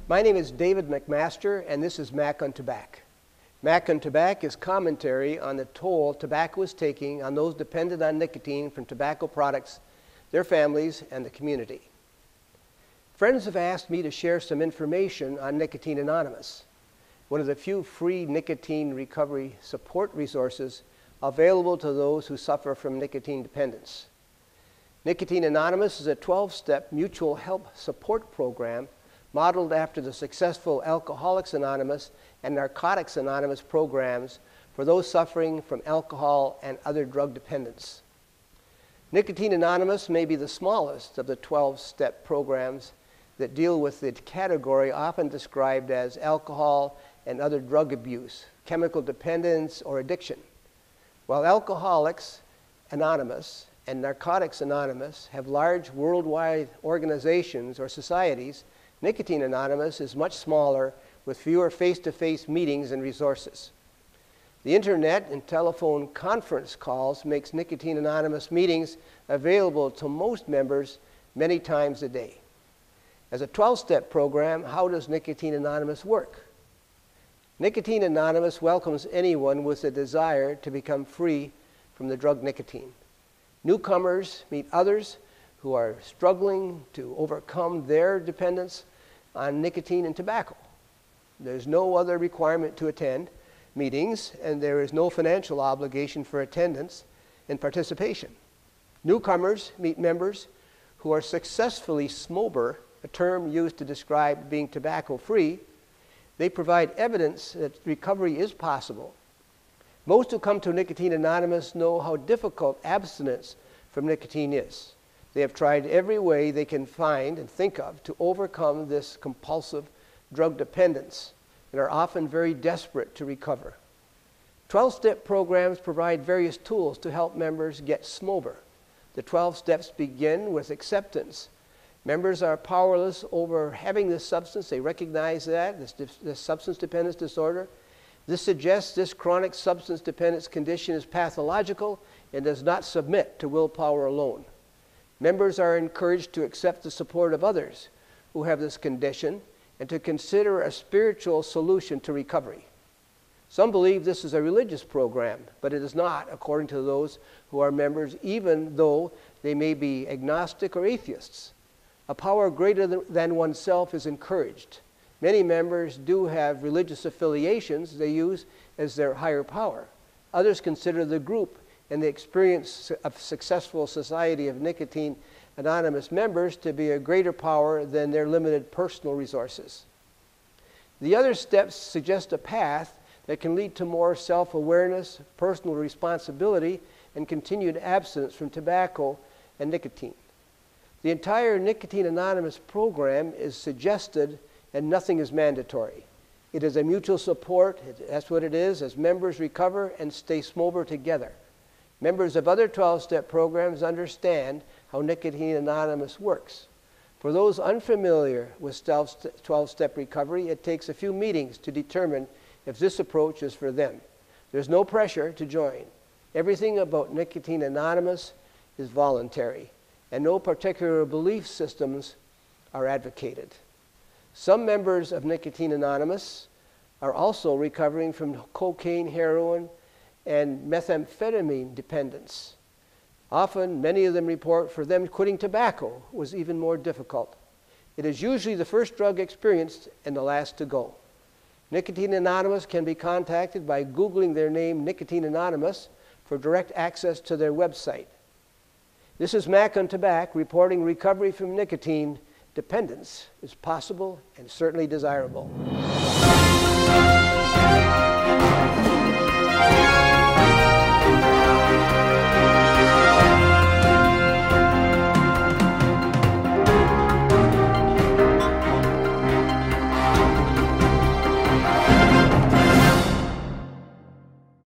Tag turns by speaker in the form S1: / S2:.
S1: My name is David McMaster, and this is Mac on Tobac. Mac on Tobac is commentary on the toll tobacco is taking on those dependent on nicotine from tobacco products, their families, and the community. Friends have asked me to share some information on Nicotine Anonymous, one of the few free nicotine recovery support resources available to those who suffer from nicotine dependence. Nicotine Anonymous is a 12-step mutual help support program modeled after the successful Alcoholics Anonymous and Narcotics Anonymous programs for those suffering from alcohol and other drug dependence. Nicotine Anonymous may be the smallest of the 12-step programs that deal with the category often described as alcohol and other drug abuse, chemical dependence, or addiction. While Alcoholics Anonymous and Narcotics Anonymous have large worldwide organizations or societies, Nicotine Anonymous is much smaller with fewer face-to-face meetings and resources. The internet and telephone conference calls makes Nicotine Anonymous meetings available to most members many times a day. As a 12-step program, how does Nicotine Anonymous work? Nicotine Anonymous welcomes anyone with a desire to become free from the drug nicotine. Newcomers meet others who are struggling to overcome their dependence on nicotine and tobacco. There's no other requirement to attend meetings, and there is no financial obligation for attendance and participation. Newcomers meet members who are successfully smober, a term used to describe being tobacco-free. They provide evidence that recovery is possible. Most who come to Nicotine Anonymous know how difficult abstinence from nicotine is. They have tried every way they can find and think of to overcome this compulsive drug dependence and are often very desperate to recover. 12-step programs provide various tools to help members get smober. The 12 steps begin with acceptance. Members are powerless over having this substance. They recognize that, this substance dependence disorder. This suggests this chronic substance dependence condition is pathological and does not submit to willpower alone. Members are encouraged to accept the support of others who have this condition and to consider a spiritual solution to recovery. Some believe this is a religious program, but it is not, according to those who are members, even though they may be agnostic or atheists. A power greater than oneself is encouraged. Many members do have religious affiliations they use as their higher power. Others consider the group and the experience of successful Society of Nicotine Anonymous members to be a greater power than their limited personal resources. The other steps suggest a path that can lead to more self-awareness, personal responsibility, and continued abstinence from tobacco and nicotine. The entire Nicotine Anonymous program is suggested and nothing is mandatory. It is a mutual support, that's what it is, as members recover and stay smober together. Members of other 12-step programs understand how Nicotine Anonymous works. For those unfamiliar with 12-step recovery, it takes a few meetings to determine if this approach is for them. There's no pressure to join. Everything about Nicotine Anonymous is voluntary, and no particular belief systems are advocated. Some members of Nicotine Anonymous are also recovering from cocaine, heroin, and methamphetamine dependence. Often, many of them report for them quitting tobacco was even more difficult. It is usually the first drug experienced and the last to go. Nicotine Anonymous can be contacted by Googling their name, Nicotine Anonymous, for direct access to their website. This is Mac on Tobac reporting recovery from nicotine dependence is possible and certainly desirable.